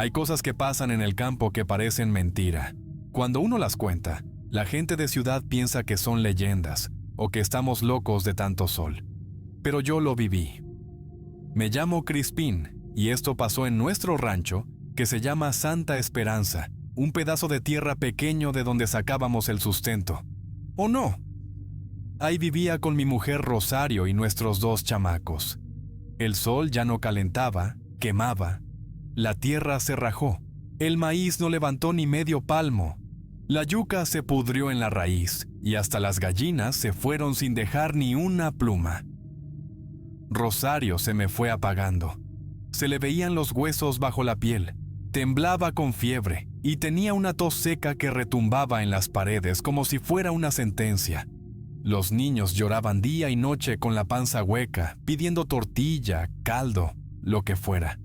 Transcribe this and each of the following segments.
Hay cosas que pasan en el campo que parecen mentira. Cuando uno las cuenta, la gente de ciudad piensa que son leyendas o que estamos locos de tanto sol. Pero yo lo viví. Me llamo Crispín y esto pasó en nuestro rancho, que se llama Santa Esperanza, un pedazo de tierra pequeño de donde sacábamos el sustento. ¿O no? Ahí vivía con mi mujer Rosario y nuestros 2 chamacos. El sol ya no calentaba, quemaba. La tierra se rajó. El maíz no levantó ni medio palmo. La yuca se pudrió en la raíz y hasta las gallinas se fueron sin dejar ni una pluma. Rosario se me fue apagando. Se le veían los huesos bajo la piel. Temblaba con fiebre y tenía una tos seca que retumbaba en las paredes como si fuera una sentencia. Los niños lloraban día y noche con la panza hueca, pidiendo tortilla, caldo, lo que fuera.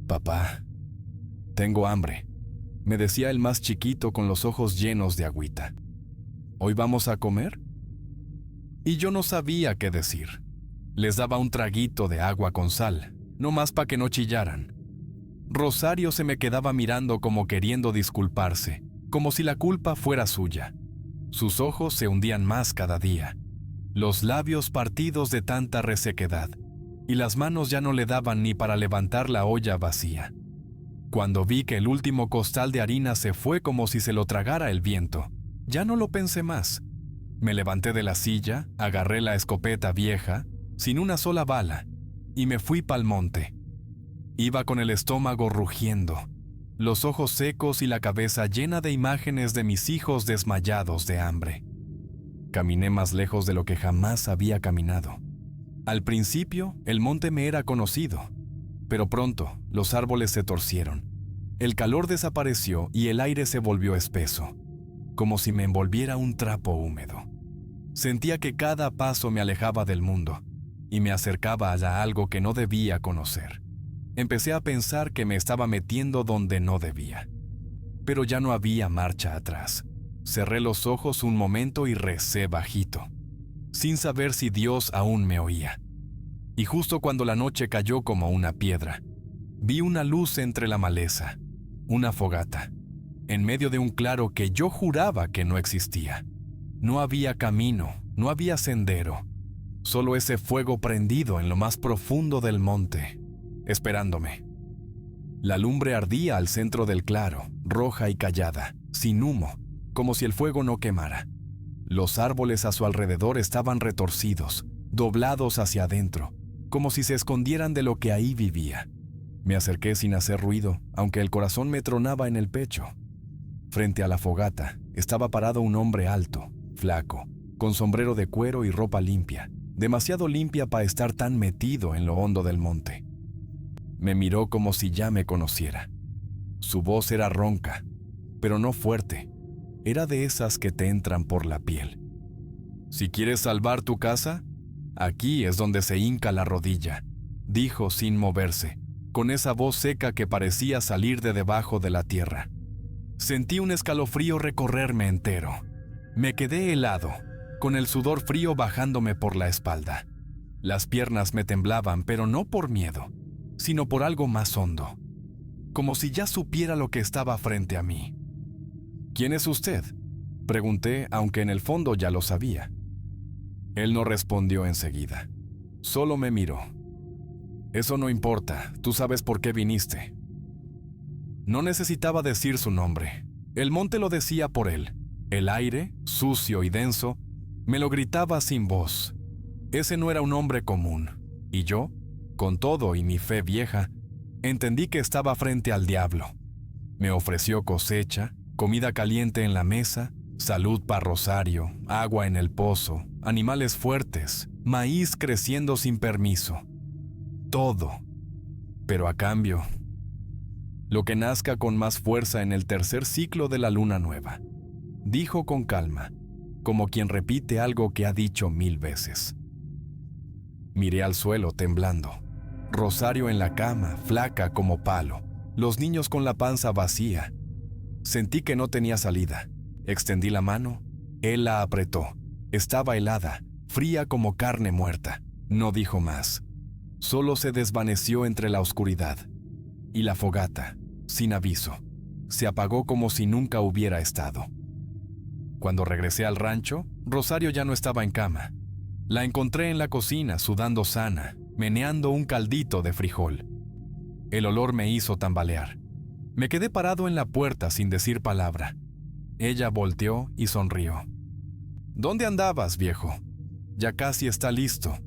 «Papá, tengo hambre», me decía el más chiquito con los ojos llenos de agüita. «¿Hoy vamos a comer?». Y yo no sabía qué decir. Les daba un traguito de agua con sal, no más para que no chillaran. Rosario se me quedaba mirando como queriendo disculparse, como si la culpa fuera suya. Sus ojos se hundían más cada día, los labios partidos de tanta resequedad, y las manos ya no le daban ni para levantar la olla vacía. Cuando vi que el último costal de harina se fue como si se lo tragara el viento, ya no lo pensé más. Me levanté de la silla, agarré la escopeta vieja, sin una sola bala, y me fui pa'l monte. Iba con el estómago rugiendo, los ojos secos y la cabeza llena de imágenes de mis hijos desmayados de hambre. Caminé más lejos de lo que jamás había caminado. Al principio, el monte me era conocido, pero pronto los árboles se torcieron. El calor desapareció y el aire se volvió espeso, como si me envolviera un trapo húmedo. Sentía que cada paso me alejaba del mundo y me acercaba a algo que no debía conocer. Empecé a pensar que me estaba metiendo donde no debía. Pero ya no había marcha atrás. Cerré los ojos un momento y recé bajito, sin saber si Dios aún me oía. Y justo cuando la noche cayó como una piedra, vi una luz entre la maleza, una fogata, en medio de un claro que yo juraba que no existía. No había camino, no había sendero, solo ese fuego prendido en lo más profundo del monte, esperándome. La lumbre ardía al centro del claro, roja y callada, sin humo, como si el fuego no quemara. Los árboles a su alrededor estaban retorcidos, doblados hacia adentro, como si se escondieran de lo que ahí vivía. Me acerqué sin hacer ruido, aunque el corazón me tronaba en el pecho. Frente a la fogata estaba parado un hombre alto, flaco, con sombrero de cuero y ropa limpia, demasiado limpia para estar tan metido en lo hondo del monte. Me miró como si ya me conociera. Su voz era ronca, pero no fuerte. Era de esas que te entran por la piel. «Si quieres salvar tu casa, aquí es donde se hinca la rodilla», dijo sin moverse, con esa voz seca que parecía salir de debajo de la tierra. Sentí un escalofrío recorrerme entero. Me quedé helado, con el sudor frío bajándome por la espalda. Las piernas me temblaban, pero no por miedo, sino por algo más hondo, como si ya supiera lo que estaba frente a mí. «¿Quién es usted?», pregunté, aunque en el fondo ya lo sabía. Él no respondió enseguida, solo me miró. «Eso no importa, tú sabes por qué viniste». No necesitaba decir su nombre, el monte lo decía por él. El aire, sucio y denso, me lo gritaba sin voz. Ese no era un hombre común, y yo, con todo y mi fe vieja, entendí que estaba frente al diablo. Me ofreció cosecha, comida caliente en la mesa, salud para Rosario, agua en el pozo, animales fuertes, maíz creciendo sin permiso. Todo. Pero a cambio, lo que nazca con más fuerza en el tercer ciclo de la luna nueva, dijo con calma, como quien repite algo que ha dicho 1000 veces. Miré al suelo temblando. Rosario en la cama, flaca como palo, los niños con la panza vacía. Sentí que no tenía salida. Extendí la mano, él la apretó. Estaba helada, fría como carne muerta. No dijo más. Solo se desvaneció entre la oscuridad. Y la fogata, sin aviso. Se apagó como si nunca hubiera estado. Cuando regresé al rancho, Rosario ya no estaba en cama. La encontré en la cocina, sudando sana, meneando un caldito de frijol. El olor me hizo tambalear. Me quedé parado en la puerta sin decir palabra. Ella volteó y sonrió. ¿Dónde andabas, viejo? Ya casi está listo.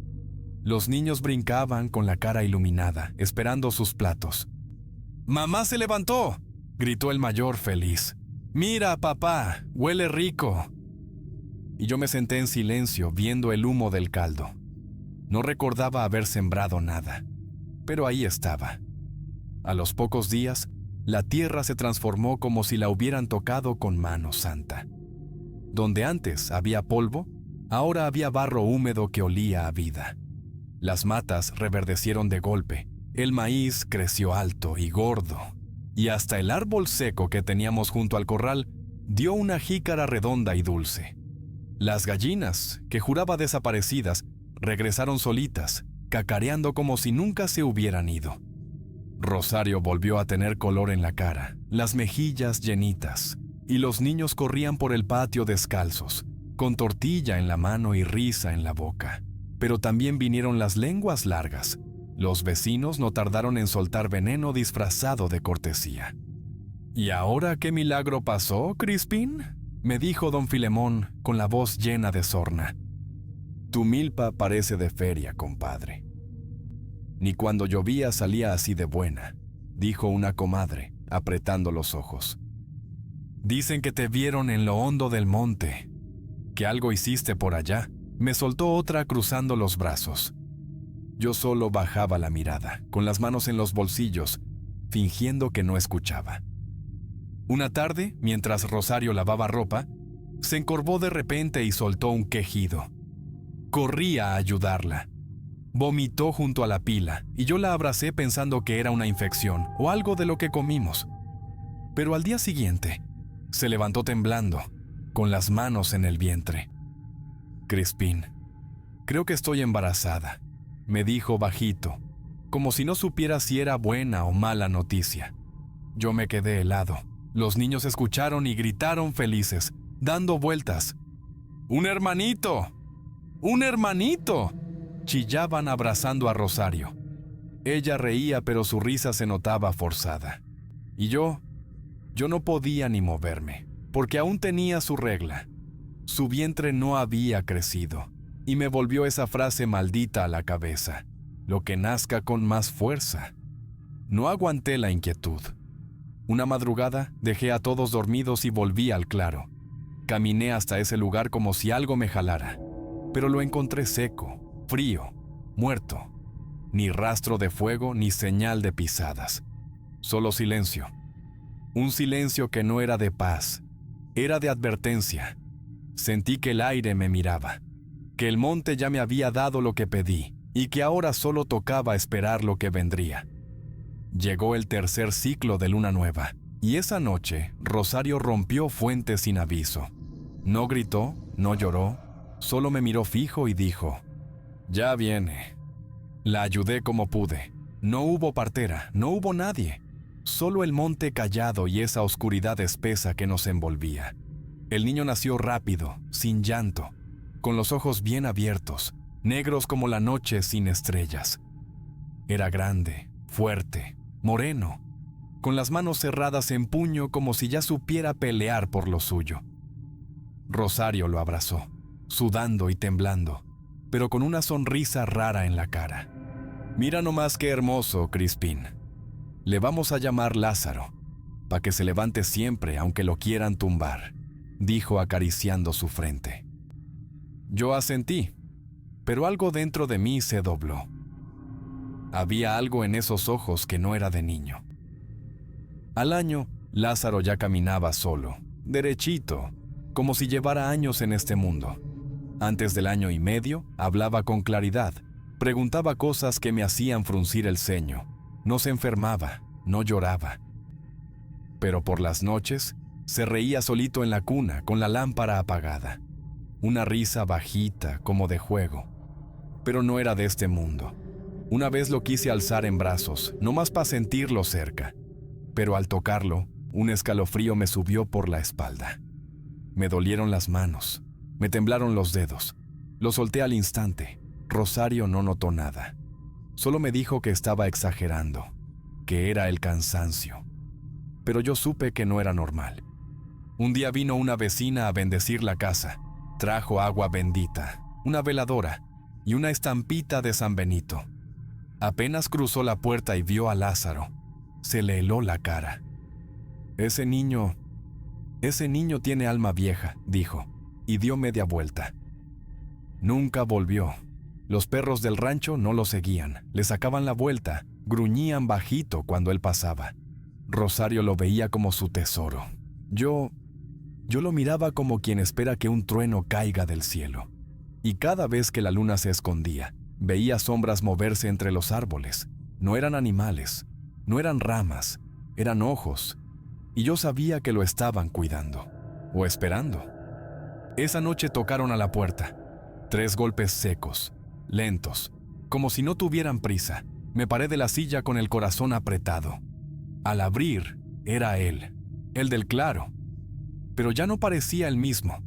Los niños brincaban con la cara iluminada, esperando sus platos. ¡Mamá se levantó!, gritó el mayor feliz. ¡Mira, papá! ¡Huele rico! Y yo me senté en silencio viendo el humo del caldo. No recordaba haber sembrado nada, pero ahí estaba. A los pocos días, la tierra se transformó como si la hubieran tocado con mano santa. Donde antes había polvo, ahora había barro húmedo que olía a vida. Las matas reverdecieron de golpe, el maíz creció alto y gordo, y hasta el árbol seco que teníamos junto al corral dio una jícara redonda y dulce. Las gallinas, que juraba desaparecidas, regresaron solitas, cacareando como si nunca se hubieran ido. Rosario volvió a tener color en la cara, las mejillas llenitas, y los niños corrían por el patio descalzos, con tortilla en la mano y risa en la boca. Pero también vinieron las lenguas largas. Los vecinos no tardaron en soltar veneno disfrazado de cortesía. ¿Y ahora qué milagro pasó, Crispín?, me dijo don Filemón con la voz llena de sorna. Tu milpa parece de feria, compadre. Ni cuando llovía salía así de buena, dijo una comadre, apretando los ojos. Dicen que te vieron en lo hondo del monte, que algo hiciste por allá. Me soltó otra cruzando los brazos. Yo solo bajaba la mirada, con las manos en los bolsillos, fingiendo que no escuchaba. Una tarde, mientras Rosario lavaba ropa, se encorvó de repente y soltó un quejido. Corrí a ayudarla. Vomitó junto a la pila y yo la abracé pensando que era una infección o algo de lo que comimos. Pero al día siguiente, se levantó temblando, con las manos en el vientre. Crispín, creo que estoy embarazada, me dijo bajito, como si no supiera si era buena o mala noticia. Yo me quedé helado. Los niños escucharon y gritaron felices, dando vueltas. ¡Un hermanito! ¡Un hermanito!, chillaban abrazando a Rosario. Ella reía, pero su risa se notaba forzada. Y yo no podía ni moverme, porque aún tenía su regla. Su vientre no había crecido, y me volvió esa frase maldita a la cabeza: lo que nazca con más fuerza. No aguanté la inquietud. Una madrugada dejé a todos dormidos y volví al claro. Caminé hasta ese lugar como si algo me jalara, pero lo encontré seco, frío, muerto. Ni rastro de fuego ni señal de pisadas. Solo silencio. Un silencio que no era de paz, era de advertencia. Sentí que el aire me miraba, que el monte ya me había dado lo que pedí y que ahora solo tocaba esperar lo que vendría. Llegó el tercer ciclo de luna nueva y esa noche Rosario rompió fuente sin aviso. No gritó, no lloró, solo me miró fijo y dijo: «Ya viene». La ayudé como pude. No hubo partera, no hubo nadie, solo el monte callado y esa oscuridad espesa que nos envolvía. El niño nació rápido, sin llanto, con los ojos bien abiertos, negros como la noche sin estrellas. Era grande, fuerte, moreno, con las manos cerradas en puño como si ya supiera pelear por lo suyo. Rosario lo abrazó, sudando y temblando, pero con una sonrisa rara en la cara. «Mira nomás qué hermoso, Crispín. Le vamos a llamar Lázaro, para que se levante siempre aunque lo quieran tumbar», dijo acariciando su frente. Yo asentí, pero algo dentro de mí se dobló. Había algo en esos ojos que no era de niño. Al año, Lázaro ya caminaba solo, derechito, como si llevara años en este mundo. Antes del 1.5 años, hablaba con claridad, preguntaba cosas que me hacían fruncir el ceño. No se enfermaba, no lloraba. Pero por las noches, se reía solito en la cuna con la lámpara apagada. Una risa bajita, como de juego. Pero no era de este mundo. Una vez lo quise alzar en brazos, nomás para sentirlo cerca. pero al tocarlo, un escalofrío me subió por la espalda. Me dolieron las manos, me temblaron los dedos. Lo solté al instante. Rosario no notó nada. Solo me dijo que estaba exagerando, que era el cansancio. Pero yo supe que no era normal. Un día vino una vecina a bendecir la casa. Trajo agua bendita, una veladora y una estampita de San Benito. Apenas cruzó la puerta y vio a Lázaro, se le heló la cara. Ese niño tiene alma vieja, dijo, y dio media vuelta. Nunca volvió. Los perros del rancho no lo seguían, le sacaban la vuelta, gruñían bajito cuando él pasaba. Rosario lo veía como su tesoro. Yo lo miraba como quien espera que un trueno caiga del cielo. Y cada vez que la luna se escondía, veía sombras moverse entre los árboles. No eran animales, no eran ramas, eran ojos. Y yo sabía que lo estaban cuidando, o esperando. Esa noche tocaron a la puerta. 3 golpes secos, lentos, como si no tuvieran prisa. Me paré de la silla con el corazón apretado. Al abrir, era él, el del claro. Pero ya no parecía el mismo.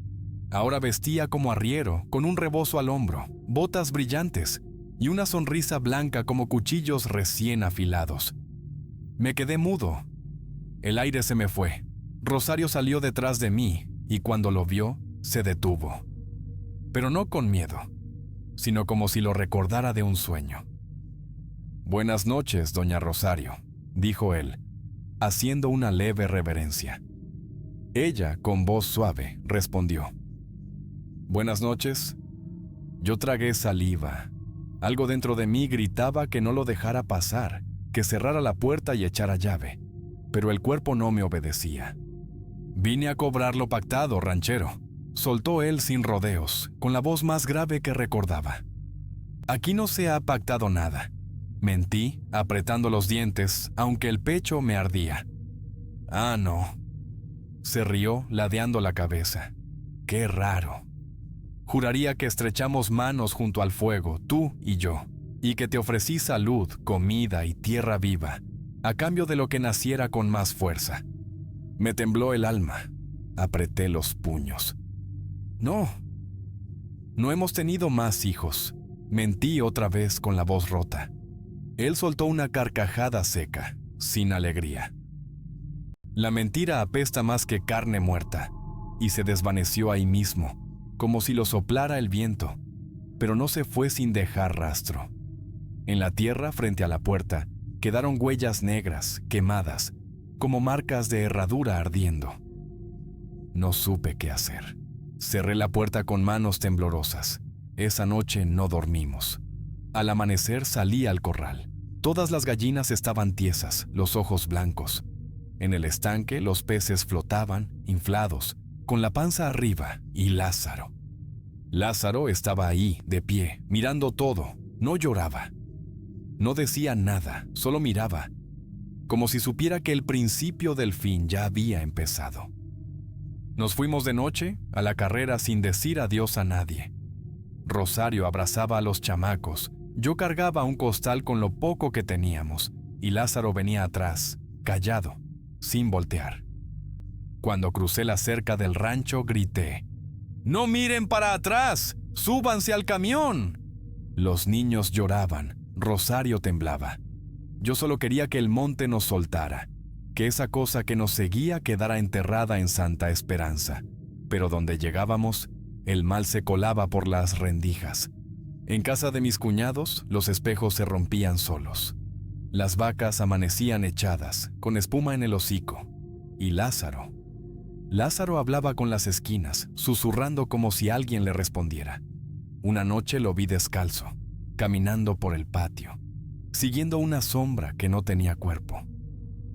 Ahora vestía como arriero, con un rebozo al hombro, botas brillantes y una sonrisa blanca como cuchillos recién afilados. Me quedé mudo. El aire se me fue. Rosario salió detrás de mí y cuando lo vio, se detuvo. Pero no con miedo, sino como si lo recordara de un sueño. «Buenas noches, doña Rosario», dijo él, haciendo una leve reverencia. Ella, con voz suave, respondió. «Buenas noches». Yo tragué saliva. Algo dentro de mí gritaba que no lo dejara pasar, que cerrara la puerta y echara llave, pero el cuerpo no me obedecía. «Vine a cobrar lo pactado, ranchero», soltó él sin rodeos, con la voz más grave que recordaba. «Aquí no se ha pactado nada». Mentí, apretando los dientes, aunque el pecho me ardía. «Ah, no». Se rió, ladeando la cabeza. «Qué raro. Juraría que estrechamos manos junto al fuego, tú y yo, y que te ofrecí salud, comida y tierra viva, a cambio de lo que naciera con más fuerza». Me tembló el alma. Apreté los puños. No hemos tenido más hijos. Mentí otra vez con la voz rota. Él soltó una carcajada seca, sin alegría. La mentira apesta más que carne muerta, y se desvaneció ahí mismo, como si lo soplara el viento, pero no se fue sin dejar rastro. En la tierra, frente a la puerta, quedaron huellas negras, quemadas, como marcas de herradura ardiendo. No supe qué hacer. Cerré la puerta con manos temblorosas. Esa noche no dormimos. Al amanecer salí al corral. Todas las gallinas estaban tiesas, los ojos blancos. En el estanque los peces flotaban, inflados, con la panza arriba, y Lázaro. Lázaro estaba ahí, de pie, mirando todo. No lloraba. No decía nada, solo miraba, como si supiera que el principio del fin ya había empezado. Nos fuimos de noche, a la carrera sin decir adiós a nadie. Rosario abrazaba a los chamacos, yo cargaba un costal con lo poco que teníamos, y Lázaro venía atrás, callado, sin voltear. Cuando crucé la cerca del rancho, grité: «¡No miren para atrás! ¡Súbanse al camión!». Los niños lloraban, Rosario temblaba. Yo solo quería que el monte nos soltara, que esa cosa que nos seguía quedara enterrada en Santa Esperanza. Pero donde llegábamos, el mal se colaba por las rendijas. En casa de mis cuñados, los espejos se rompían solos. Las vacas amanecían echadas, con espuma en el hocico. Y Lázaro hablaba con las esquinas, susurrando como si alguien le respondiera. Una noche lo vi descalzo, caminando por el patio, siguiendo una sombra que no tenía cuerpo.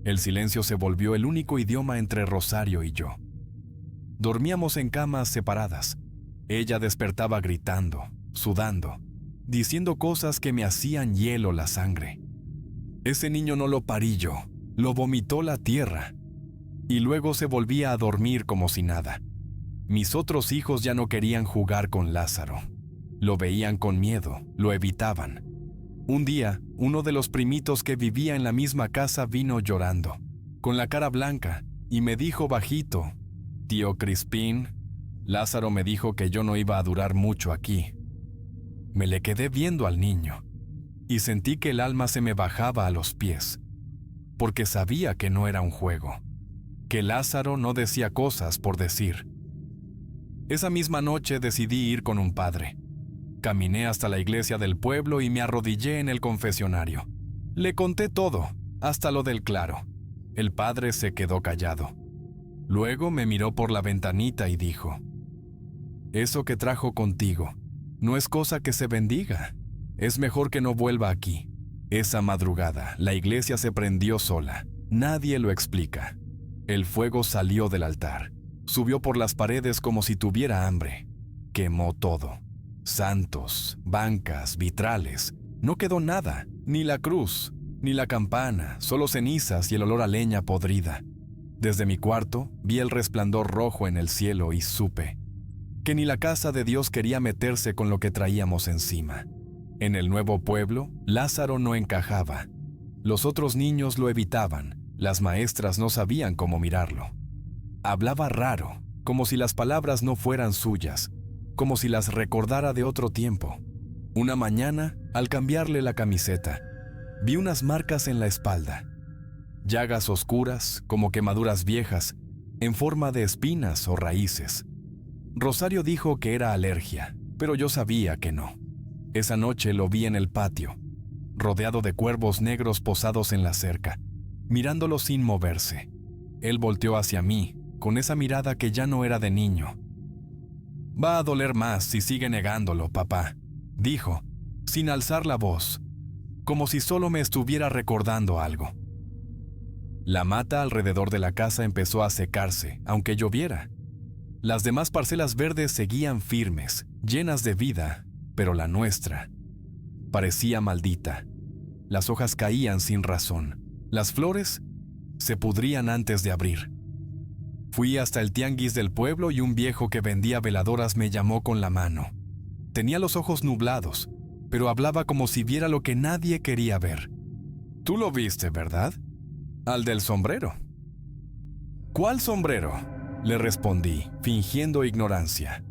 El silencio se volvió el único idioma entre Rosario y yo. Dormíamos en camas separadas. Ella despertaba gritando, sudando, diciendo cosas que me hacían hielo la sangre. Ese niño no lo parí yo, lo vomitó la tierra. Y luego se volvía a dormir como si nada. Mis otros hijos ya no querían jugar con Lázaro. Lo veían con miedo, lo evitaban. Un día, uno de los primitos que vivía en la misma casa vino llorando, con la cara blanca, y me dijo bajito: «Tío Crispín, Lázaro me dijo que yo no iba a durar mucho aquí». Me le quedé viendo al niño, y sentí que el alma se me bajaba a los pies, porque sabía que no era un juego, que Lázaro no decía cosas por decir. Esa misma noche decidí ir con un padre. Caminé hasta la iglesia del pueblo y me arrodillé en el confesionario. Le conté todo, hasta lo del claro. El padre se quedó callado. Luego me miró por la ventanita y dijo: «Eso que trajo contigo no es cosa que se bendiga. Es mejor que no vuelva aquí». Esa madrugada, la iglesia se prendió sola. Nadie lo explica. El fuego salió del altar. Subió por las paredes como si tuviera hambre. Quemó todo. Santos, bancas, vitrales. No quedó nada, ni la cruz, ni la campana, solo cenizas y el olor a leña podrida. Desde mi cuarto vi el resplandor rojo en el cielo y supe que ni la casa de Dios quería meterse con lo que traíamos encima. En el nuevo pueblo, Lázaro no encajaba. Los otros niños lo evitaban. Las maestras no sabían cómo mirarlo. Hablaba raro, como si las palabras no fueran suyas, como si las recordara de otro tiempo. Una mañana, al cambiarle la camiseta, vi unas marcas en la espalda, llagas oscuras como quemaduras viejas, en forma de espinas o raíces. Rosario dijo que era alergia, pero yo sabía que no. Esa noche lo vi en el patio, rodeado de cuervos negros posados en la cerca, mirándolo sin moverse. Él volteó hacia mí, con esa mirada que ya no era de niño. «Va a doler más si sigue negándolo, papá», dijo, sin alzar la voz, como si solo me estuviera recordando algo. La mata alrededor de la casa empezó a secarse, aunque lloviera. Las demás parcelas verdes seguían firmes, llenas de vida, pero la nuestra parecía maldita. Las hojas caían sin razón. Las flores se pudrían antes de abrir. Fui hasta el tianguis del pueblo y un viejo que vendía veladoras me llamó con la mano. Tenía los ojos nublados, pero hablaba como si viera lo que nadie quería ver. «Tú lo viste, ¿verdad? Al del sombrero». «¿Cuál sombrero?», le respondí, fingiendo ignorancia.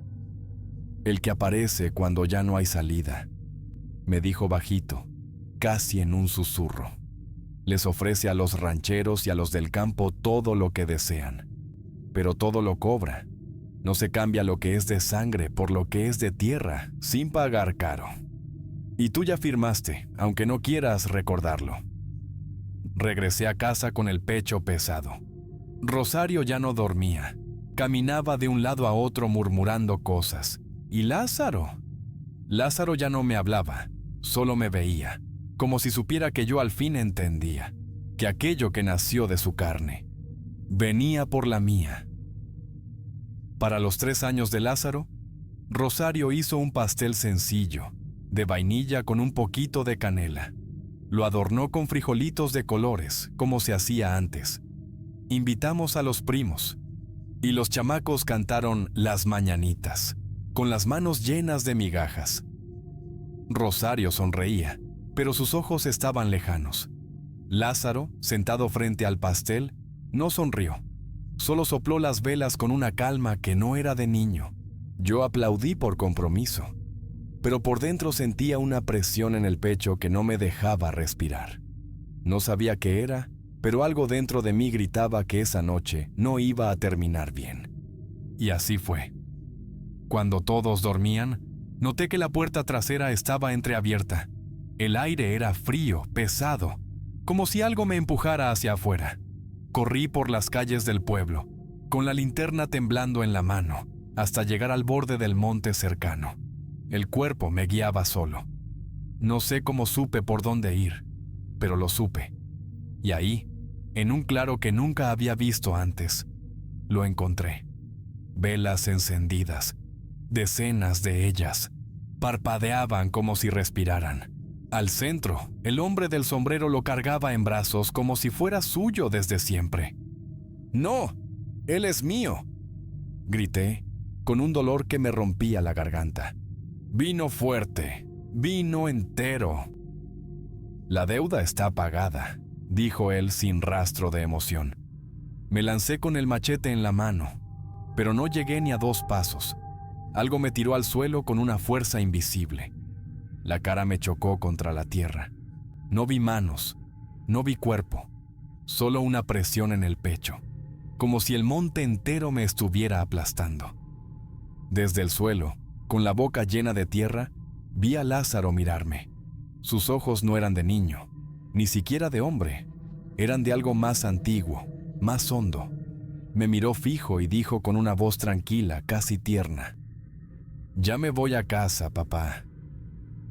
«El que aparece cuando ya no hay salida», me dijo bajito, casi en un susurro. «Les ofrece a los rancheros y a los del campo todo lo que desean, pero todo lo cobra. No se cambia lo que es de sangre por lo que es de tierra, sin pagar caro. Y tú ya firmaste, aunque no quieras recordarlo». Regresé a casa con el pecho pesado. Rosario ya no dormía. Caminaba de un lado a otro murmurando cosas. ¿Y Lázaro? Lázaro ya no me hablaba, solo me veía, como si supiera que yo al fin entendía, que aquello que nació de su carne venía por la mía. Para los 3 años de Lázaro, Rosario hizo un pastel sencillo, de vainilla con un poquito de canela. Lo adornó con frijolitos de colores, como se hacía antes. Invitamos a los primos, y los chamacos cantaron las mañanitas, con las manos llenas de migajas. Rosario sonreía, pero sus ojos estaban lejanos. Lázaro, sentado frente al pastel, no sonrió. Solo sopló las velas con una calma que no era de niño. Yo aplaudí por compromiso, pero por dentro sentía una presión en el pecho que no me dejaba respirar. No sabía qué era, pero algo dentro de mí gritaba que esa noche no iba a terminar bien. Y así fue. Cuando todos dormían, noté que la puerta trasera estaba entreabierta. El aire era frío, pesado, como si algo me empujara hacia afuera. Corrí por las calles del pueblo, con la linterna temblando en la mano, hasta llegar al borde del monte cercano. El cuerpo me guiaba solo. No sé cómo supe por dónde ir, pero lo supe. Y ahí, en un claro que nunca había visto antes, lo encontré. Velas encendidas, decenas de ellas, parpadeaban como si respiraran. Al centro, el hombre del sombrero lo cargaba en brazos como si fuera suyo desde siempre. «¡No! ¡Él es mío!», grité, con un dolor que me rompía la garganta. «Vino fuerte, vino entero». «La deuda está pagada», dijo él sin rastro de emoción. Me lancé con el machete en la mano, pero no llegué ni a 2 pasos. Algo me tiró al suelo con una fuerza invisible. La cara me chocó contra la tierra. No vi manos, no vi cuerpo, solo una presión en el pecho, como si el monte entero me estuviera aplastando. Desde el suelo, con la boca llena de tierra, vi a Lázaro mirarme. Sus ojos no eran de niño, ni siquiera de hombre, eran de algo más antiguo, más hondo. Me miró fijo y dijo con una voz tranquila, casi tierna: «Ya me voy a casa, papá».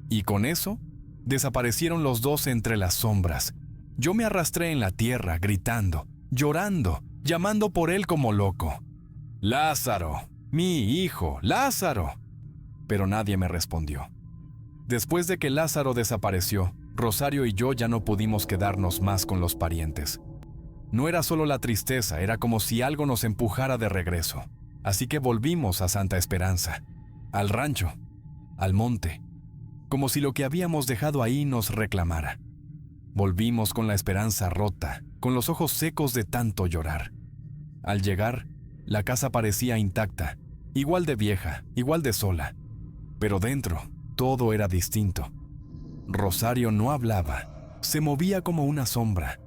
Y con eso, desaparecieron los dos entre las sombras. Yo me arrastré en la tierra, gritando, llorando, llamando por él como loco. «¡Lázaro! ¡Mi hijo! ¡Lázaro!». Pero nadie me respondió. Después de que Lázaro desapareció, Rosario y yo ya no pudimos quedarnos más con los parientes. No era solo la tristeza, era como si algo nos empujara de regreso. Así que volvimos a Santa Esperanza, al rancho, al monte, como si lo que habíamos dejado ahí nos reclamara. Volvimos con la esperanza rota, con los ojos secos de tanto llorar. Al llegar, la casa parecía intacta, igual de vieja, igual de sola. Pero dentro, todo era distinto. Rosario no hablaba, se movía como una sombra.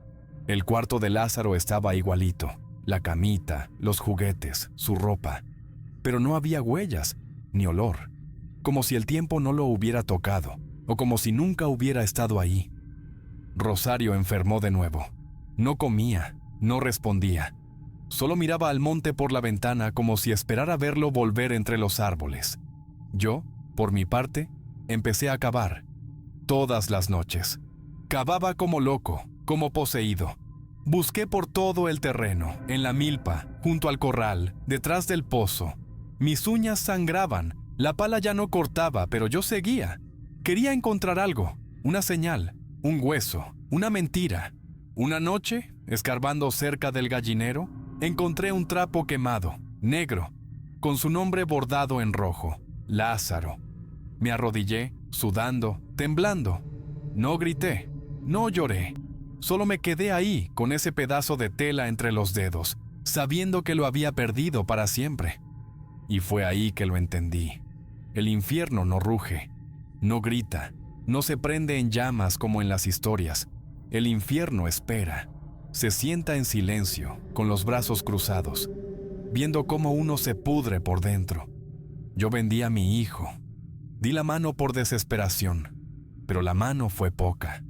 El cuarto de Lázaro estaba igualito, la camita, los juguetes, su ropa. Pero no había huellas, ni olor, como si el tiempo no lo hubiera tocado, o como si nunca hubiera estado ahí. Rosario enfermó de nuevo. No comía, no respondía. Solo miraba al monte por la ventana como si esperara verlo volver entre los árboles. Yo, por mi parte, empecé a cavar. Todas las noches. Cavaba como loco, como poseído. Busqué por todo el terreno, en la milpa, junto al corral, detrás del pozo. Mis uñas sangraban, la pala ya no cortaba, pero yo seguía. Quería encontrar algo, una señal, un hueso, una mentira. Una noche, escarbando cerca del gallinero, encontré un trapo quemado, negro, con su nombre bordado en rojo, Lázaro. Me arrodillé, sudando, temblando. No grité, no lloré. Solo me quedé ahí, con ese pedazo de tela entre los dedos, sabiendo que lo había perdido para siempre. Y fue ahí que lo entendí. El infierno no ruge, no grita, no se prende en llamas como en las historias. El infierno espera. Se sienta en silencio, con los brazos cruzados, viendo cómo uno se pudre por dentro. Yo vendí a mi hijo. Di la mano por desesperación, pero la mano fue poca.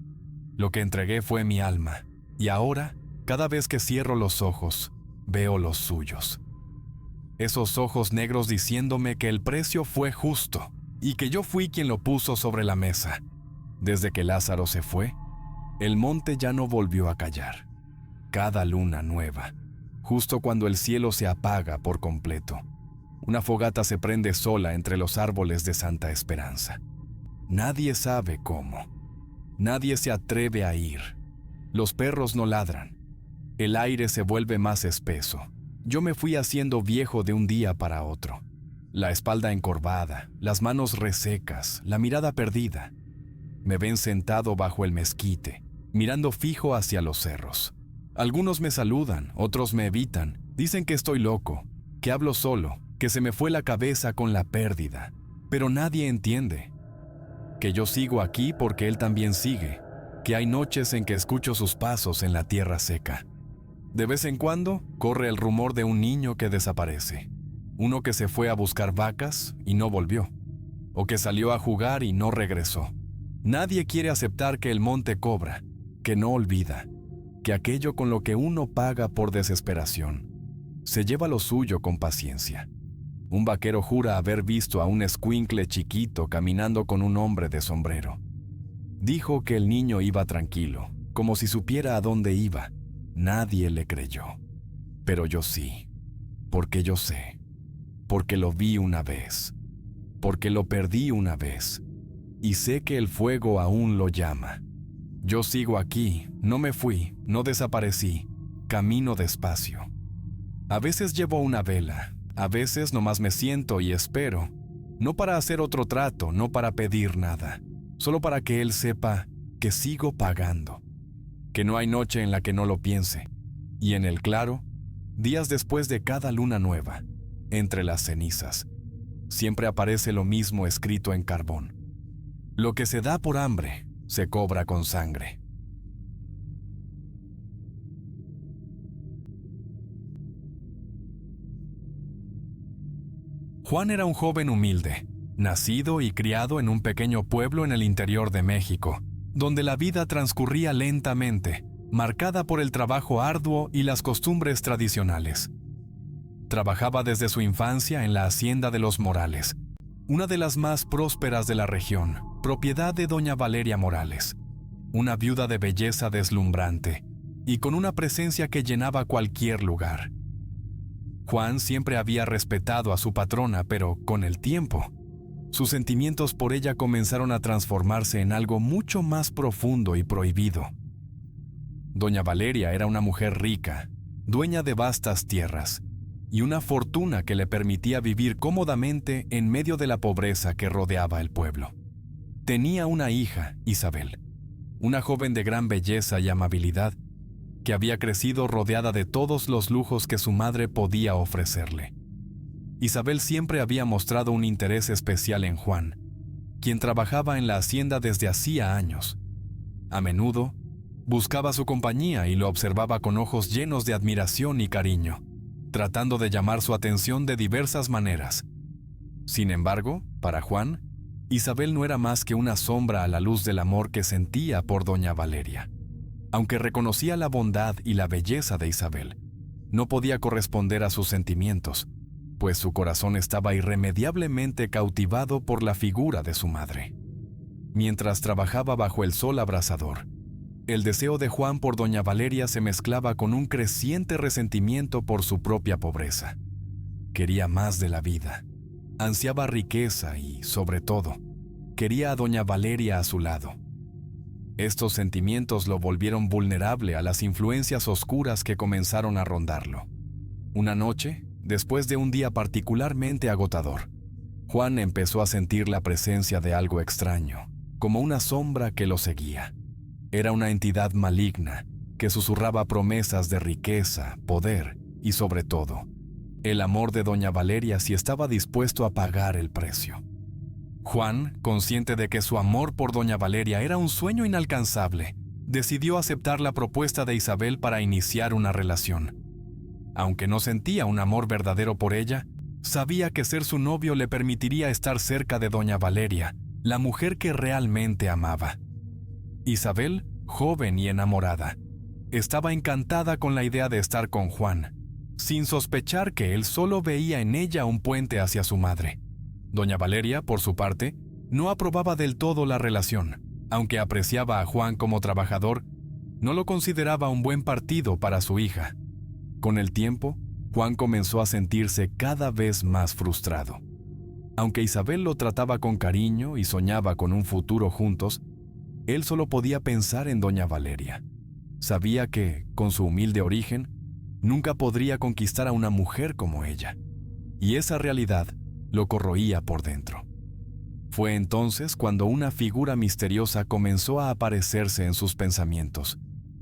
Lo que entregué fue mi alma, y ahora, cada vez que cierro los ojos, veo los suyos. Esos ojos negros diciéndome que el precio fue justo, y que yo fui quien lo puso sobre la mesa. Desde que Lázaro se fue, el monte ya no volvió a callar. Cada luna nueva, justo cuando el cielo se apaga por completo, una fogata se prende sola entre los árboles de Santa Esperanza. Nadie sabe cómo. Nadie se atreve a ir. Los perros no ladran. El aire se vuelve más espeso. Yo me fui haciendo viejo de un día para otro. La espalda encorvada, las manos resecas, la mirada perdida. Me ven sentado bajo el mezquite, mirando fijo hacia los cerros. Algunos me saludan, otros me evitan. Dicen que estoy loco, que hablo solo, que se me fue la cabeza con la pérdida. Pero nadie entiende. Que yo sigo aquí porque él también sigue. Que hay noches en que escucho sus pasos en la tierra seca. De vez en cuando corre el rumor de un niño que desaparece. Uno que se fue a buscar vacas y no volvió. O que salió a jugar y no regresó. Nadie quiere aceptar que el monte cobra, que no olvida, que aquello con lo que uno paga por desesperación se lleva lo suyo con paciencia. Un vaquero jura haber visto a un escuincle chiquito caminando con un hombre de sombrero. Dijo que el niño iba tranquilo, como si supiera a dónde iba. Nadie le creyó. Pero yo sí, porque yo sé, porque lo vi una vez, porque lo perdí una vez, y sé que el fuego aún lo llama. Yo sigo aquí, no me fui, no desaparecí, camino despacio. A veces llevo una vela, a veces nomás me siento y espero, no para hacer otro trato, no para pedir nada, solo para que él sepa que sigo pagando, que no hay noche en la que no lo piense, y en el claro, días después de cada luna nueva, entre las cenizas, siempre aparece lo mismo escrito en carbón: lo que se da por hambre, se cobra con sangre. Juan era un joven humilde, nacido y criado en un pequeño pueblo en el interior de México, donde la vida transcurría lentamente, marcada por el trabajo arduo y las costumbres tradicionales. Trabajaba desde su infancia en la hacienda de los Morales, una de las más prósperas de la región, propiedad de doña Valeria Morales, una viuda de belleza deslumbrante y con una presencia que llenaba cualquier lugar. Juan siempre había respetado a su patrona, pero con el tiempo, sus sentimientos por ella comenzaron a transformarse en algo mucho más profundo y prohibido. Doña Valeria era una mujer rica, dueña de vastas tierras y una fortuna que le permitía vivir cómodamente en medio de la pobreza que rodeaba el pueblo. Tenía una hija, Isabel, una joven de gran belleza y amabilidad, que había crecido rodeada de todos los lujos que su madre podía ofrecerle. Isabel siempre había mostrado un interés especial en Juan, quien trabajaba en la hacienda desde hacía años. A menudo, buscaba su compañía y lo observaba con ojos llenos de admiración y cariño, tratando de llamar su atención de diversas maneras. Sin embargo, para Juan, Isabel no era más que una sombra a la luz del amor que sentía por doña Valeria. Aunque reconocía la bondad y la belleza de Isabel, no podía corresponder a sus sentimientos, pues su corazón estaba irremediablemente cautivado por la figura de su madre. Mientras trabajaba bajo el sol abrasador, el deseo de Juan por doña Valeria se mezclaba con un creciente resentimiento por su propia pobreza. Quería más de la vida, ansiaba riqueza y, sobre todo, quería a doña Valeria a su lado. Estos sentimientos lo volvieron vulnerable a las influencias oscuras que comenzaron a rondarlo. Una noche, después de un día particularmente agotador, Juan empezó a sentir la presencia de algo extraño, como una sombra que lo seguía. Era una entidad maligna que susurraba promesas de riqueza, poder y, sobre todo, el amor de doña Valeria si estaba dispuesto a pagar el precio. Juan, consciente de que su amor por doña Valeria era un sueño inalcanzable, decidió aceptar la propuesta de Isabel para iniciar una relación. Aunque no sentía un amor verdadero por ella, sabía que ser su novio le permitiría estar cerca de doña Valeria, la mujer que realmente amaba. Isabel, joven y enamorada, estaba encantada con la idea de estar con Juan, sin sospechar que él solo veía en ella un puente hacia su madre. Doña Valeria, por su parte, no aprobaba del todo la relación. Aunque apreciaba a Juan como trabajador, no lo consideraba un buen partido para su hija. Con el tiempo, Juan comenzó a sentirse cada vez más frustrado. Aunque Isabel lo trataba con cariño y soñaba con un futuro juntos, él solo podía pensar en doña Valeria. Sabía que, con su humilde origen, nunca podría conquistar a una mujer como ella. Y esa realidad lo corroía por dentro. Fue entonces cuando una figura misteriosa comenzó a aparecerse en sus pensamientos,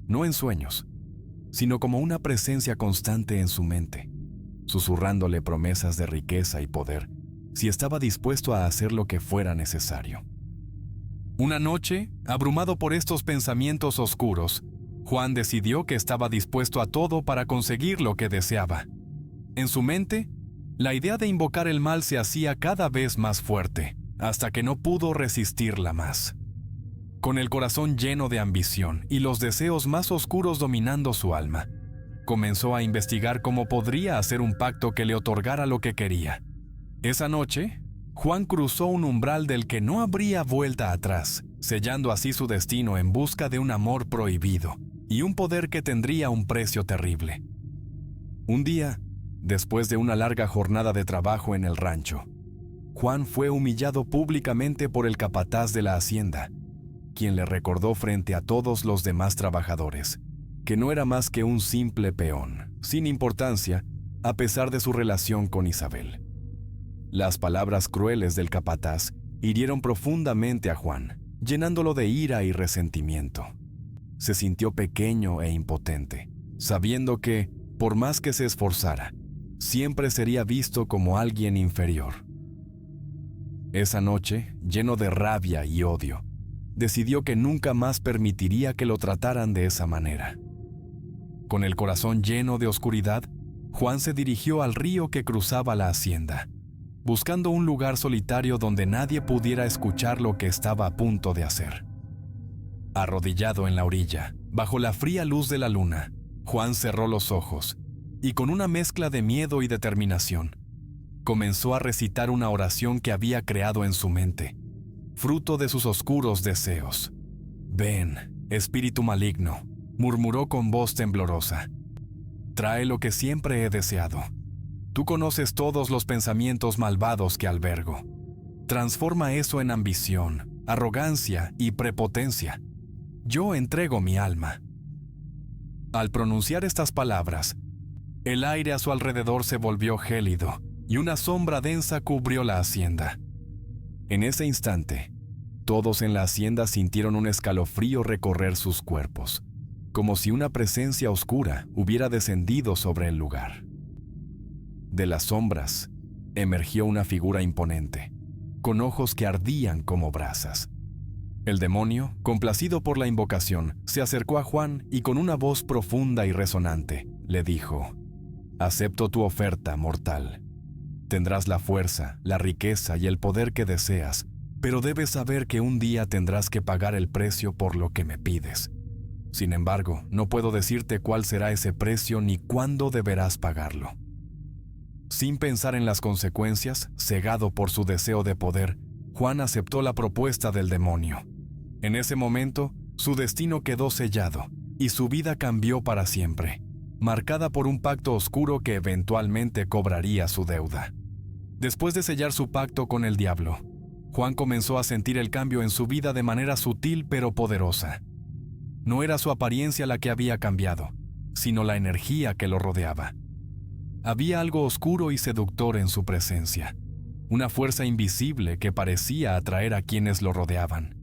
no en sueños, sino como una presencia constante en su mente, susurrándole promesas de riqueza y poder, si estaba dispuesto a hacer lo que fuera necesario. Una noche, abrumado por estos pensamientos oscuros, Juan decidió que estaba dispuesto a todo para conseguir lo que deseaba. En su mente, la idea de invocar el mal se hacía cada vez más fuerte, hasta que no pudo resistirla más. Con el corazón lleno de ambición y los deseos más oscuros dominando su alma, comenzó a investigar cómo podría hacer un pacto que le otorgara lo que quería. Esa noche, Juan cruzó un umbral del que no habría vuelta atrás, sellando así su destino en busca de un amor prohibido y un poder que tendría un precio terrible. Un día, después de una larga jornada de trabajo en el rancho, Juan fue humillado públicamente por el capataz de la hacienda, quien le recordó frente a todos los demás trabajadores que no era más que un simple peón, sin importancia, a pesar de su relación con Isabel. Las palabras crueles del capataz hirieron profundamente a Juan, llenándolo de ira y resentimiento. Se sintió pequeño e impotente, sabiendo que, por más que se esforzara, siempre sería visto como alguien inferior. Esa noche, lleno de rabia y odio, decidió que nunca más permitiría que lo trataran de esa manera. Con el corazón lleno de oscuridad, Juan se dirigió al río que cruzaba la hacienda, buscando un lugar solitario donde nadie pudiera escuchar lo que estaba a punto de hacer. Arrodillado en la orilla, bajo la fría luz de la luna, Juan cerró los ojos y con una mezcla de miedo y determinación, comenzó a recitar una oración que había creado en su mente, fruto de sus oscuros deseos. «Ven, espíritu maligno», murmuró con voz temblorosa. «Trae lo que siempre he deseado. Tú conoces todos los pensamientos malvados que albergo. Transforma eso en ambición, arrogancia y prepotencia. Yo entrego mi alma». Al pronunciar estas palabras, el aire a su alrededor se volvió gélido y una sombra densa cubrió la hacienda. En ese instante, todos en la hacienda sintieron un escalofrío recorrer sus cuerpos, como si una presencia oscura hubiera descendido sobre el lugar. De las sombras, emergió una figura imponente, con ojos que ardían como brasas. El demonio, complacido por la invocación, se acercó a Juan y con una voz profunda y resonante, le dijo: «Acepto tu oferta, mortal. Tendrás la fuerza, la riqueza y el poder que deseas, pero debes saber que un día tendrás que pagar el precio por lo que me pides. Sin embargo, no puedo decirte cuál será ese precio ni cuándo deberás pagarlo». Sin pensar en las consecuencias, cegado por su deseo de poder, Juan aceptó la propuesta del demonio. En ese momento, su destino quedó sellado y su vida cambió para siempre, marcada por un pacto oscuro que eventualmente cobraría su deuda. Después de sellar su pacto con el diablo, Juan comenzó a sentir el cambio en su vida de manera sutil pero poderosa. No era su apariencia la que había cambiado, sino la energía que lo rodeaba. Había algo oscuro y seductor en su presencia, una fuerza invisible que parecía atraer a quienes lo rodeaban.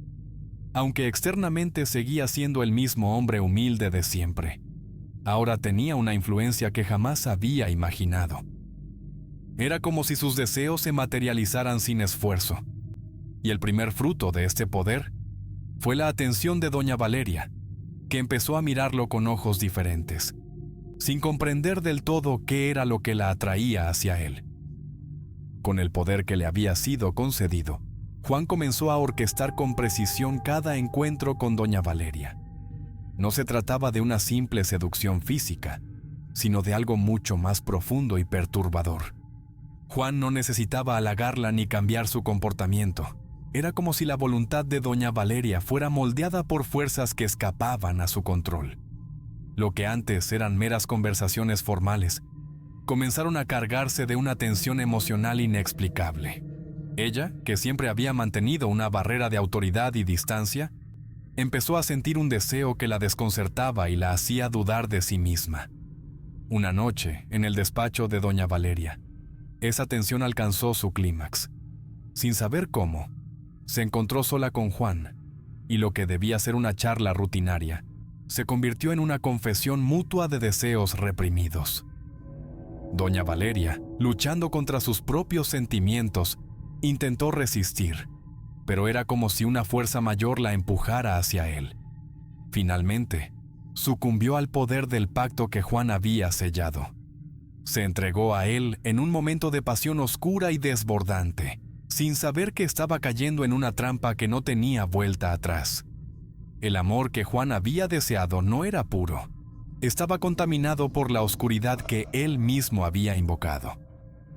Aunque externamente seguía siendo el mismo hombre humilde de siempre, ahora tenía una influencia que jamás había imaginado. Era como si sus deseos se materializaran sin esfuerzo, y el primer fruto de este poder fue la atención de doña Valeria, que empezó a mirarlo con ojos diferentes, sin comprender del todo qué era lo que la atraía hacia él. Con el poder que le había sido concedido, Juan comenzó a orquestar con precisión cada encuentro con doña Valeria. No se trataba de una simple seducción física, sino de algo mucho más profundo y perturbador. Juan no necesitaba halagarla ni cambiar su comportamiento. Era como si la voluntad de doña Valeria fuera moldeada por fuerzas que escapaban a su control. Lo que antes eran meras conversaciones formales, comenzaron a cargarse de una tensión emocional inexplicable. Ella, que siempre había mantenido una barrera de autoridad y distancia, empezó a sentir un deseo que la desconcertaba y la hacía dudar de sí misma. Una noche, en el despacho de doña Valeria, esa tensión alcanzó su clímax. Sin saber cómo, se encontró sola con Juan, y lo que debía ser una charla rutinaria, se convirtió en una confesión mutua de deseos reprimidos. Doña Valeria, luchando contra sus propios sentimientos, intentó resistir, pero era como si una fuerza mayor la empujara hacia él. Finalmente, sucumbió al poder del pacto que Juan había sellado. Se entregó a él en un momento de pasión oscura y desbordante, sin saber que estaba cayendo en una trampa que no tenía vuelta atrás. El amor que Juan había deseado no era puro. Estaba contaminado por la oscuridad que él mismo había invocado.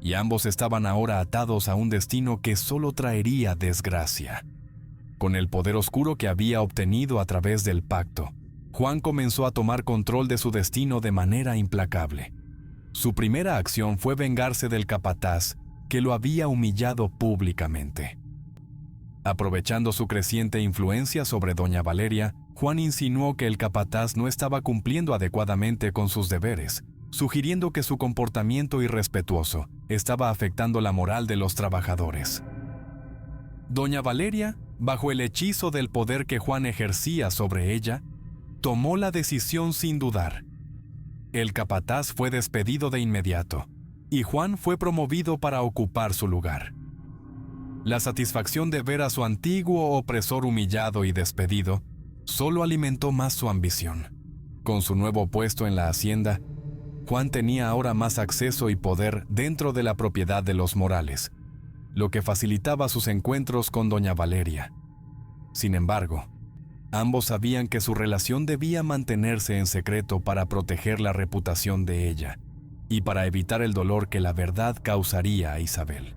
Y ambos estaban ahora atados a un destino que solo traería desgracia. Con el poder oscuro que había obtenido a través del pacto, Juan comenzó a tomar control de su destino de manera implacable. Su primera acción fue vengarse del capataz que lo había humillado públicamente. Aprovechando su creciente influencia sobre doña Valeria, Juan insinuó que el capataz no estaba cumpliendo adecuadamente con sus deberes, sugiriendo que su comportamiento irrespetuoso estaba afectando la moral de los trabajadores. Doña Valeria, bajo el hechizo del poder que Juan ejercía sobre ella, tomó la decisión sin dudar. El capataz fue despedido de inmediato, y Juan fue promovido para ocupar su lugar. La satisfacción de ver a su antiguo opresor humillado y despedido solo alimentó más su ambición. Con su nuevo puesto en la hacienda, Juan tenía ahora más acceso y poder dentro de la propiedad de los Morales, lo que facilitaba sus encuentros con doña Valeria. Sin embargo, ambos sabían que su relación debía mantenerse en secreto para proteger la reputación de ella y para evitar el dolor que la verdad causaría a Isabel.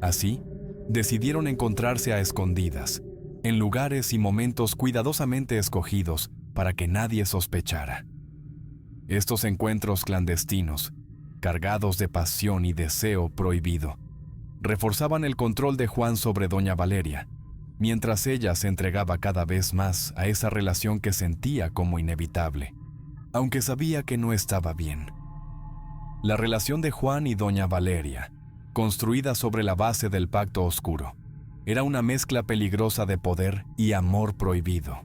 Así, decidieron encontrarse a escondidas, en lugares y momentos cuidadosamente escogidos para que nadie sospechara. Estos encuentros clandestinos, cargados de pasión y deseo prohibido, reforzaban el control de Juan sobre doña Valeria, mientras ella se entregaba cada vez más a esa relación que sentía como inevitable, aunque sabía que no estaba bien. La relación de Juan y doña Valeria, construida sobre la base del pacto oscuro, era una mezcla peligrosa de poder y amor prohibido.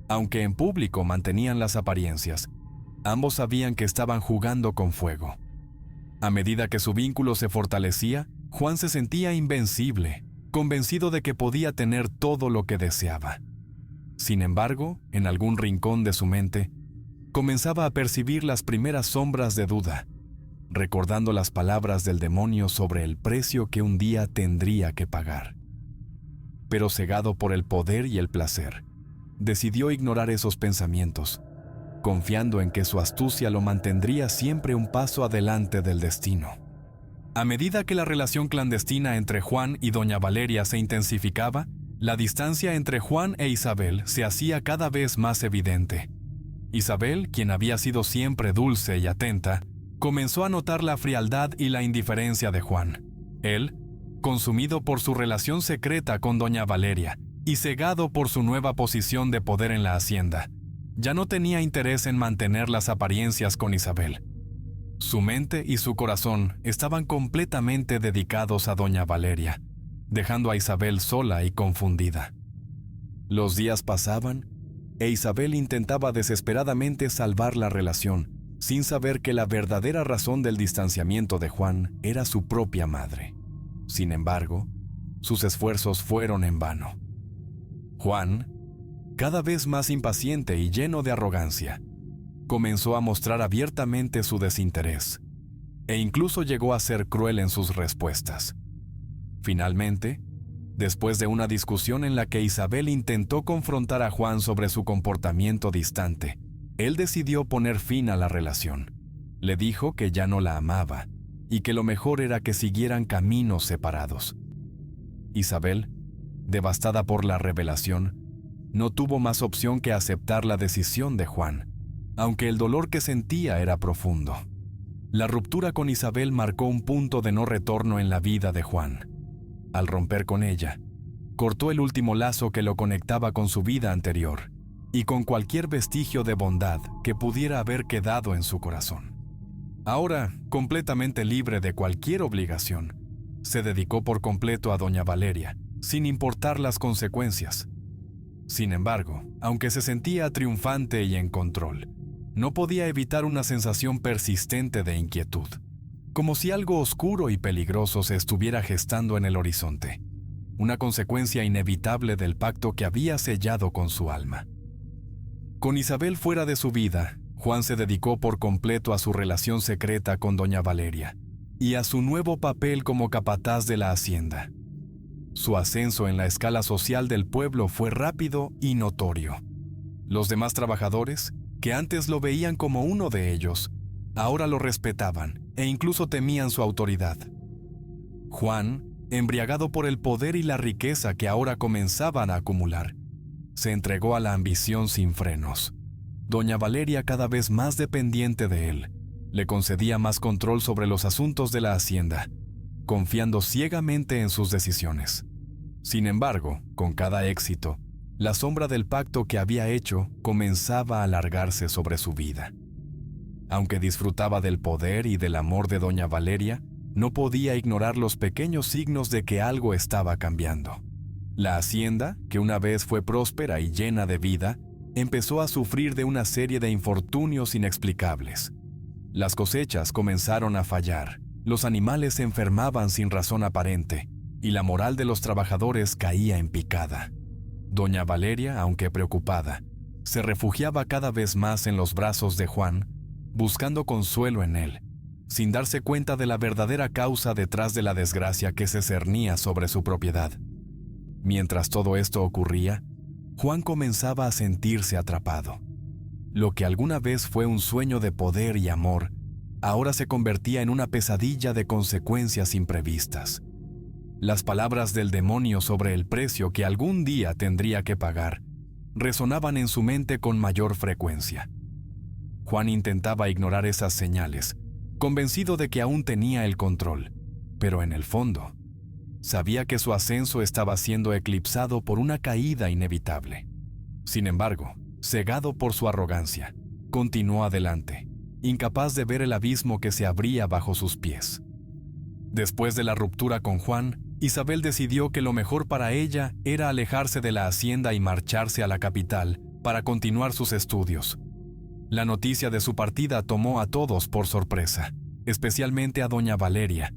Aunque en público mantenían las apariencias, ambos sabían que estaban jugando con fuego. A medida que su vínculo se fortalecía, Juan se sentía invencible, convencido de que podía tener todo lo que deseaba. Sin embargo, en algún rincón de su mente, comenzaba a percibir las primeras sombras de duda, recordando las palabras del demonio sobre el precio que un día tendría que pagar. Pero cegado por el poder y el placer, decidió ignorar esos pensamientos, confiando en que su astucia lo mantendría siempre un paso adelante del destino. A medida que la relación clandestina entre Juan y doña Valeria se intensificaba, la distancia entre Juan e Isabel se hacía cada vez más evidente. Isabel, quien había sido siempre dulce y atenta, comenzó a notar la frialdad y la indiferencia de Juan. Él, consumido por su relación secreta con doña Valeria y cegado por su nueva posición de poder en la hacienda, ya no tenía interés en mantener las apariencias con Isabel. Su mente y su corazón estaban completamente dedicados a doña Valeria, dejando a Isabel sola y confundida. Los días pasaban e Isabel intentaba desesperadamente salvar la relación, sin saber que la verdadera razón del distanciamiento de Juan era su propia madre. Sin embargo, sus esfuerzos fueron en vano. Juan, cada vez más impaciente y lleno de arrogancia, comenzó a mostrar abiertamente su desinterés, e incluso llegó a ser cruel en sus respuestas. Finalmente, después de una discusión en la que Isabel intentó confrontar a Juan sobre su comportamiento distante, él decidió poner fin a la relación. Le dijo que ya no la amaba y que lo mejor era que siguieran caminos separados. Isabel, devastada por la revelación, no tuvo más opción que aceptar la decisión de Juan, aunque el dolor que sentía era profundo. La ruptura con Isabel marcó un punto de no retorno en la vida de Juan. Al romper con ella, cortó el último lazo que lo conectaba con su vida anterior y con cualquier vestigio de bondad que pudiera haber quedado en su corazón. Ahora, completamente libre de cualquier obligación, se dedicó por completo a doña Valeria, sin importar las consecuencias. Sin embargo, aunque se sentía triunfante y en control, no podía evitar una sensación persistente de inquietud, como si algo oscuro y peligroso se estuviera gestando en el horizonte, una consecuencia inevitable del pacto que había sellado con su alma. Con Isabel fuera de su vida, Juan se dedicó por completo a su relación secreta con doña Valeria y a su nuevo papel como capataz de la hacienda. Su ascenso en la escala social del pueblo fue rápido y notorio. Los demás trabajadores, que antes lo veían como uno de ellos, ahora lo respetaban e incluso temían su autoridad. Juan, embriagado por el poder y la riqueza que ahora comenzaban a acumular, se entregó a la ambición sin frenos. Doña Valeria, cada vez más dependiente de él, le concedía más control sobre los asuntos de la hacienda, confiando ciegamente en sus decisiones. Sin embargo, con cada éxito, la sombra del pacto que había hecho comenzaba a alargarse sobre su vida. Aunque disfrutaba del poder y del amor de doña Valeria, no podía ignorar los pequeños signos de que algo estaba cambiando. La hacienda, que una vez fue próspera y llena de vida, empezó a sufrir de una serie de infortunios inexplicables. Las cosechas comenzaron a fallar, los animales se enfermaban sin razón aparente, y la moral de los trabajadores caía en picada. Doña Valeria, aunque preocupada, se refugiaba cada vez más en los brazos de Juan, buscando consuelo en él, sin darse cuenta de la verdadera causa detrás de la desgracia que se cernía sobre su propiedad. Mientras todo esto ocurría, Juan comenzaba a sentirse atrapado. Lo que alguna vez fue un sueño de poder y amor, ahora se convertía en una pesadilla de consecuencias imprevistas. Las palabras del demonio sobre el precio que algún día tendría que pagar resonaban en su mente con mayor frecuencia. Juan intentaba ignorar esas señales, convencido de que aún tenía el control, pero en el fondo, sabía que su ascenso estaba siendo eclipsado por una caída inevitable. Sin embargo, cegado por su arrogancia, continuó adelante, incapaz de ver el abismo que se abría bajo sus pies. Después de la ruptura con Juan, Isabel decidió que lo mejor para ella era alejarse de la hacienda y marcharse a la capital para continuar sus estudios. La noticia de su partida tomó a todos por sorpresa, especialmente a doña Valeria,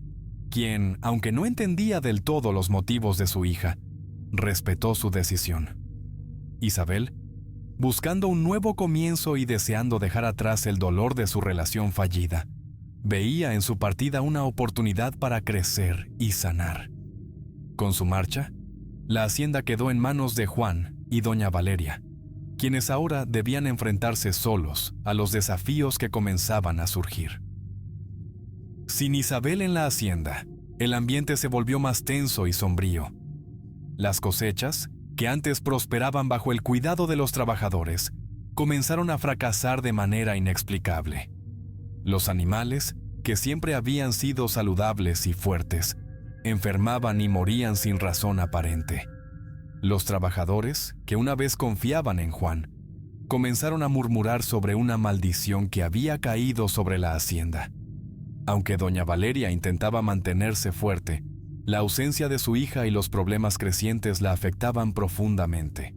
quien, aunque no entendía del todo los motivos de su hija, respetó su decisión. Isabel, buscando un nuevo comienzo y deseando dejar atrás el dolor de su relación fallida, veía en su partida una oportunidad para crecer y sanar. Con su marcha, la hacienda quedó en manos de Juan y doña Valeria, quienes ahora debían enfrentarse solos a los desafíos que comenzaban a surgir. Sin Isabel en la hacienda, el ambiente se volvió más tenso y sombrío. Las cosechas, que antes prosperaban bajo el cuidado de los trabajadores, comenzaron a fracasar de manera inexplicable. Los animales, que siempre habían sido saludables y fuertes, enfermaban y morían sin razón aparente. Los trabajadores, que una vez confiaban en Juan, comenzaron a murmurar sobre una maldición que había caído sobre la hacienda. Aunque doña Valeria intentaba mantenerse fuerte, la ausencia de su hija y los problemas crecientes la afectaban profundamente.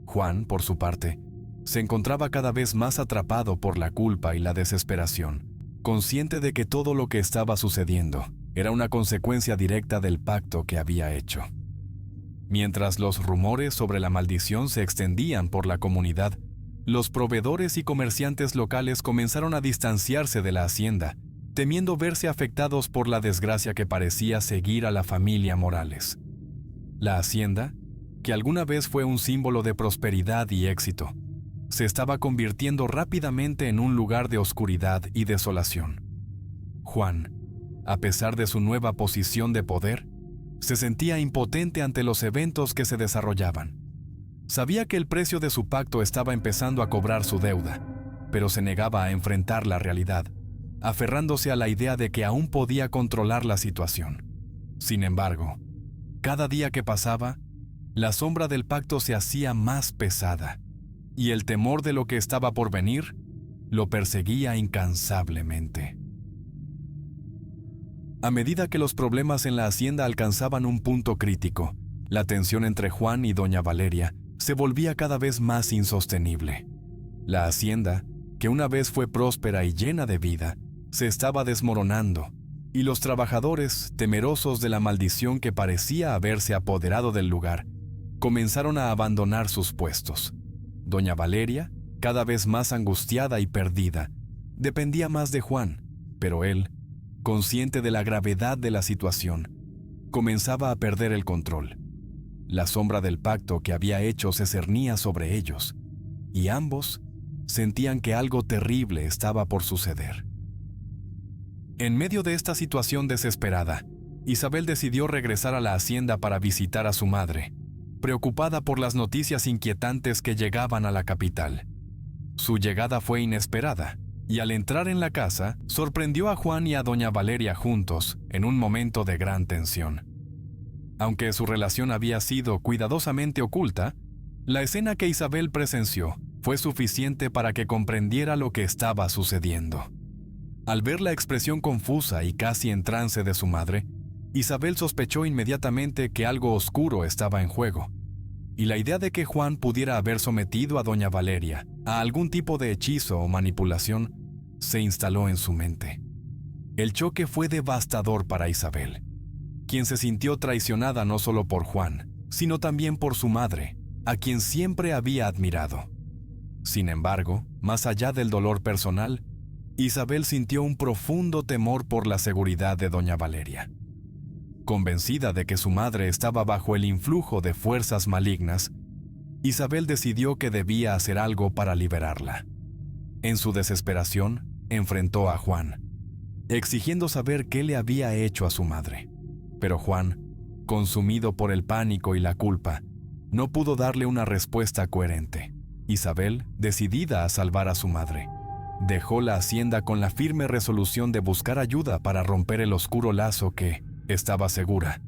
Juan, por su parte, se encontraba cada vez más atrapado por la culpa y la desesperación, consciente de que todo lo que estaba sucediendo era una consecuencia directa del pacto que había hecho. Mientras los rumores sobre la maldición se extendían por la comunidad, los proveedores y comerciantes locales comenzaron a distanciarse de la hacienda, temiendo verse afectados por la desgracia que parecía seguir a la familia Morales. La hacienda, que alguna vez fue un símbolo de prosperidad y éxito, se estaba convirtiendo rápidamente en un lugar de oscuridad y desolación. Juan, a pesar de su nueva posición de poder, se sentía impotente ante los eventos que se desarrollaban. Sabía que el precio de su pacto estaba empezando a cobrar su deuda, pero se negaba a enfrentar la realidad, aferrándose a la idea de que aún podía controlar la situación. Sin embargo, cada día que pasaba, la sombra del pacto se hacía más pesada, y el temor de lo que estaba por venir lo perseguía incansablemente. A medida que los problemas en la hacienda alcanzaban un punto crítico, la tensión entre Juan y doña Valeria se volvía cada vez más insostenible. La hacienda, que una vez fue próspera y llena de vida, se estaba desmoronando, y los trabajadores, temerosos de la maldición que parecía haberse apoderado del lugar, comenzaron a abandonar sus puestos. Doña Valeria, cada vez más angustiada y perdida, dependía más de Juan, pero él, consciente de la gravedad de la situación, comenzaba a perder el control. La sombra del pacto que había hecho se cernía sobre ellos, y ambos sentían que algo terrible estaba por suceder. En medio de esta situación desesperada, Isabel decidió regresar a la hacienda para visitar a su madre, preocupada por las noticias inquietantes que llegaban a la capital. Su llegada fue inesperada, y al entrar en la casa, sorprendió a Juan y a doña Valeria juntos, en un momento de gran tensión. Aunque su relación había sido cuidadosamente oculta, la escena que Isabel presenció fue suficiente para que comprendiera lo que estaba sucediendo. Al ver la expresión confusa y casi en trance de su madre, Isabel sospechó inmediatamente que algo oscuro estaba en juego. y la idea de que Juan pudiera haber sometido a doña Valeria a algún tipo de hechizo o manipulación se instaló en su mente. El choque fue devastador para Isabel, quien se sintió traicionada no solo por Juan, sino también por su madre, a quien siempre había admirado. Sin embargo, más allá del dolor personal, Isabel sintió un profundo temor por la seguridad de doña Valeria. Convencida de que su madre estaba bajo el influjo de fuerzas malignas, Isabel decidió que debía hacer algo para liberarla. En su desesperación, enfrentó a Juan, exigiendo saber qué le había hecho a su madre. Pero Juan, consumido por el pánico y la culpa, no pudo darle una respuesta coherente. Isabel, decidida a salvar a su madre, dejó la hacienda con la firme resolución de buscar ayuda para romper el oscuro lazo que, estaba segura,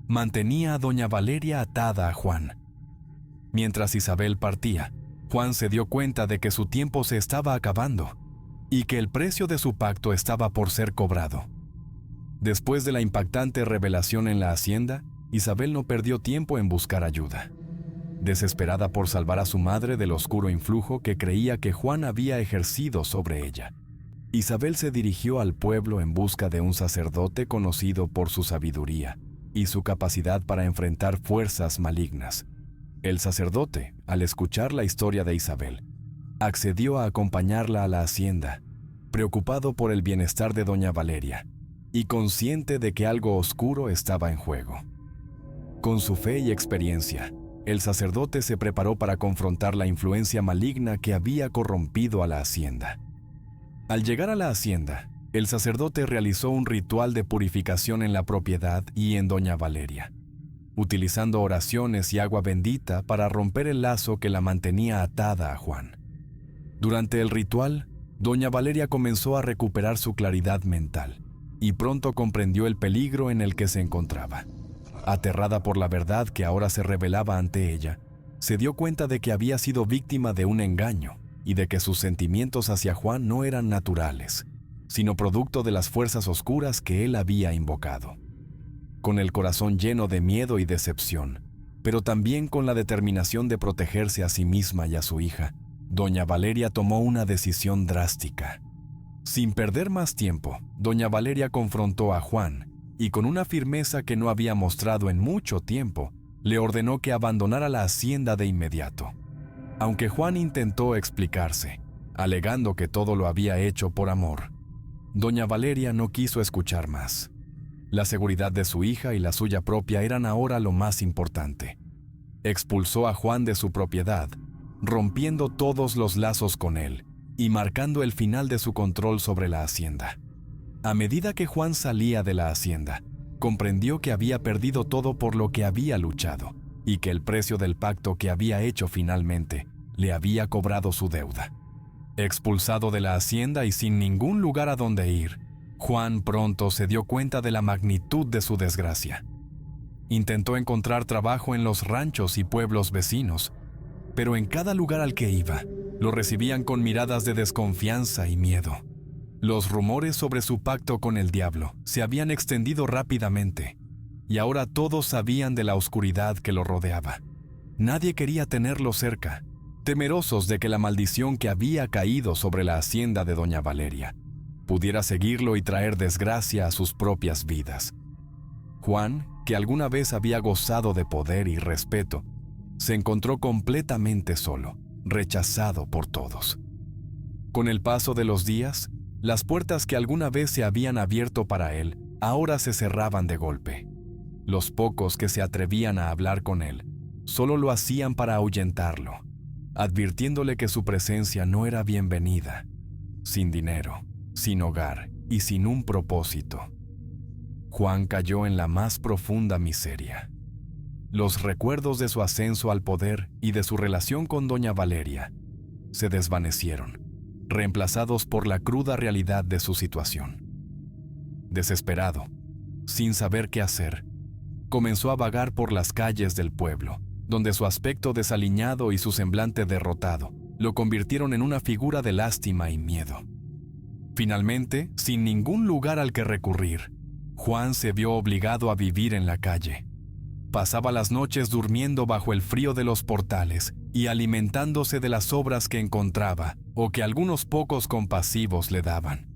mantenía a doña Valeria atada a Juan. Mientras Isabel partía, Juan se dio cuenta de que su tiempo se estaba acabando y que el precio de su pacto estaba por ser cobrado. Después de la impactante revelación en la hacienda, Isabel no perdió tiempo en buscar ayuda. Desesperada por salvar a su madre del oscuro influjo que creía que Juan había ejercido sobre ella, Isabel se dirigió al pueblo en busca de un sacerdote conocido por su sabiduría y su capacidad para enfrentar fuerzas malignas. El sacerdote, al escuchar la historia de Isabel, accedió a acompañarla a la hacienda, preocupado por el bienestar de doña Valeria y consciente de que algo oscuro estaba en juego. Con su fe y experiencia, el sacerdote se preparó para confrontar la influencia maligna que había corrompido a la hacienda. Al llegar a la hacienda, el sacerdote realizó un ritual de purificación en la propiedad y en doña Valeria, utilizando oraciones y agua bendita para romper el lazo que la mantenía atada a Juan. Durante el ritual, doña Valeria comenzó a recuperar su claridad mental y pronto comprendió el peligro en el que se encontraba. Aterrada por la verdad que ahora se revelaba ante ella, se dio cuenta de que había sido víctima de un engaño y de que sus sentimientos hacia Juan no eran naturales, sino producto de las fuerzas oscuras que él había invocado. Con el corazón lleno de miedo y decepción, pero también con la determinación de protegerse a sí misma y a su hija, doña Valeria tomó una decisión drástica. Sin perder más tiempo, doña Valeria confrontó a Juan y con una firmeza que no había mostrado en mucho tiempo, le ordenó que abandonara la hacienda de inmediato. Aunque Juan intentó explicarse, alegando que todo lo había hecho por amor, doña Valeria no quiso escuchar más. La seguridad de su hija y la suya propia eran ahora lo más importante. Expulsó a Juan de su propiedad, rompiendo todos los lazos con él y marcando el final de su control sobre la hacienda. A medida que Juan salía de la hacienda, comprendió que había perdido todo por lo que había luchado y que el precio del pacto que había hecho finalmente le había cobrado su deuda. Expulsado de la hacienda y sin ningún lugar a donde ir, Juan pronto se dio cuenta de la magnitud de su desgracia. Intentó encontrar trabajo en los ranchos y pueblos vecinos, pero en cada lugar al que iba, lo recibían con miradas de desconfianza y miedo. Los rumores sobre su pacto con el diablo se habían extendido rápidamente, y ahora todos sabían de la oscuridad que lo rodeaba. Nadie quería tenerlo cerca, temerosos de que la maldición que había caído sobre la hacienda de doña Valeria pudiera seguirlo y traer desgracia a sus propias vidas. Juan, que alguna vez había gozado de poder y respeto, se encontró completamente solo, rechazado por todos. Con el paso de los días, las puertas que alguna vez se habían abierto para él ahora se cerraban de golpe. Los pocos que se atrevían a hablar con él solo lo hacían para ahuyentarlo, advirtiéndole que su presencia no era bienvenida. Sin dinero, sin hogar y sin un propósito, Juan cayó en la más profunda miseria. Los recuerdos de su ascenso al poder y de su relación con doña Valeria se desvanecieron, reemplazados por la cruda realidad de su situación. Desesperado, sin saber qué hacer, comenzó a vagar por las calles del pueblo, donde su aspecto desaliñado y su semblante derrotado lo convirtieron en una figura de lástima y miedo. Finalmente, sin ningún lugar al que recurrir, Juan se vio obligado a vivir en la calle. Pasaba las noches durmiendo bajo el frío de los portales y alimentándose de las sobras que encontraba o que algunos pocos compasivos le daban.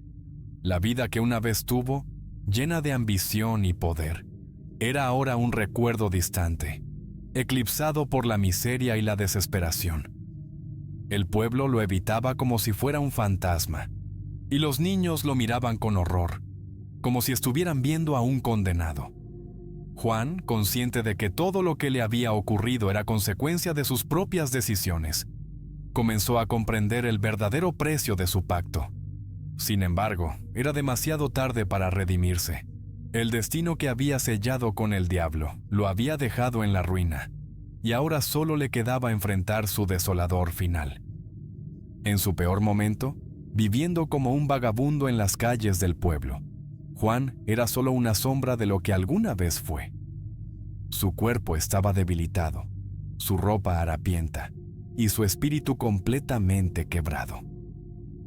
La vida que una vez tuvo, llena de ambición y poder, era ahora un recuerdo distante, eclipsado por la miseria y la desesperación. El pueblo lo evitaba como si fuera un fantasma, y los niños lo miraban con horror, como si estuvieran viendo a un condenado. Juan, consciente de que todo lo que le había ocurrido era consecuencia de sus propias decisiones, comenzó a comprender el verdadero precio de su pacto. Sin embargo, era demasiado tarde para redimirse. El destino que había sellado con el diablo lo había dejado en la ruina, y ahora solo le quedaba enfrentar su desolador final. En su peor momento, viviendo como un vagabundo en las calles del pueblo, Juan era solo una sombra de lo que alguna vez fue. Su cuerpo estaba debilitado, su ropa harapienta y su espíritu completamente quebrado.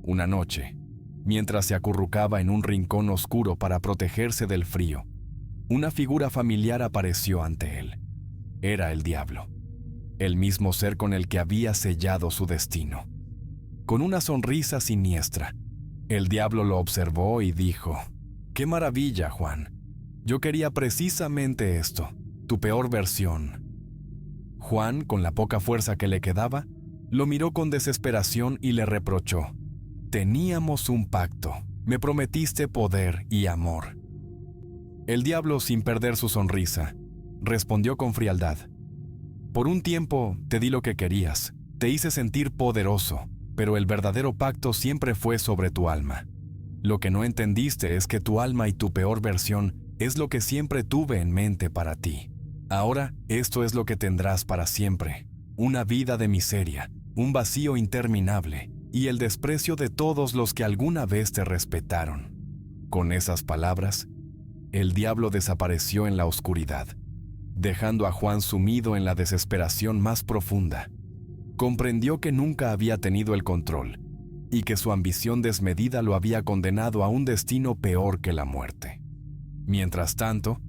Una noche, mientras se acurrucaba en un rincón oscuro para protegerse del frío, una figura familiar apareció ante él. Era el diablo, el mismo ser con el que había sellado su destino. Con una sonrisa siniestra, el diablo lo observó y dijo: «¡Qué maravilla, Juan! Yo quería precisamente esto, tu peor versión». Juan, con la poca fuerza que le quedaba, lo miró con desesperación y le reprochó: «Teníamos un pacto, me prometiste poder y amor». El diablo, sin perder su sonrisa, respondió con frialdad: «Por un tiempo te di lo que querías, te hice sentir poderoso, pero el verdadero pacto siempre fue sobre tu alma. Lo que no entendiste es que tu alma y tu peor versión es lo que siempre tuve en mente para ti. Ahora esto es lo que tendrás para siempre: una vida de miseria, un vacío interminable y el desprecio de todos los que alguna vez te respetaron». Con esas palabras, el diablo desapareció en la oscuridad, dejando a Juan sumido en la desesperación más profunda. Comprendió que nunca había tenido el control y que su ambición desmedida lo había condenado a un destino peor que la muerte. Mientras tanto,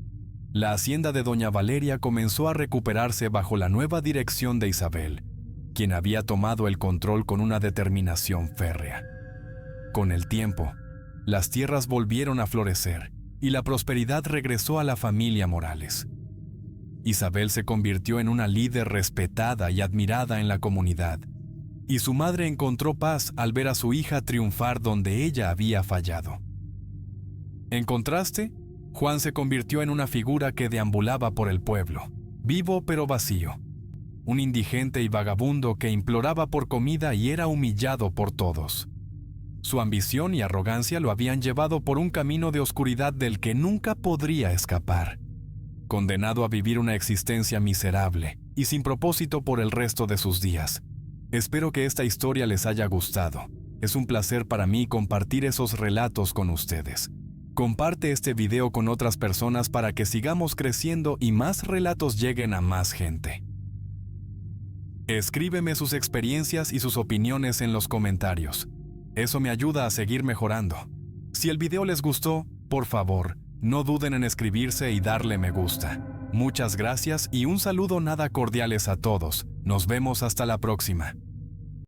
la hacienda de doña Valeria comenzó a recuperarse bajo la nueva dirección de Isabel, quien había tomado el control con una determinación férrea. Con el tiempo, las tierras volvieron a florecer y la prosperidad regresó a la familia Morales. Isabel se convirtió en una líder respetada y admirada en la comunidad, y su madre encontró paz al ver a su hija triunfar donde ella había fallado. En contraste, Juan se convirtió en una figura que deambulaba por el pueblo, vivo pero vacío, un indigente y vagabundo que imploraba por comida y era humillado por todos. Su ambición y arrogancia lo habían llevado por un camino de oscuridad del que nunca podría escapar, condenado a vivir una existencia miserable y sin propósito por el resto de sus días. Espero que esta historia les haya gustado. Es un placer para mí compartir esos relatos con ustedes. Comparte este video con otras personas para que sigamos creciendo y más relatos lleguen a más gente. Escríbeme sus experiencias y sus opiniones en los comentarios. Eso me ayuda a seguir mejorando. Si el video les gustó, por favor, no duden en escribirse y darle me gusta. Muchas gracias y un saludo nada cordiales a todos. Nos vemos hasta la próxima.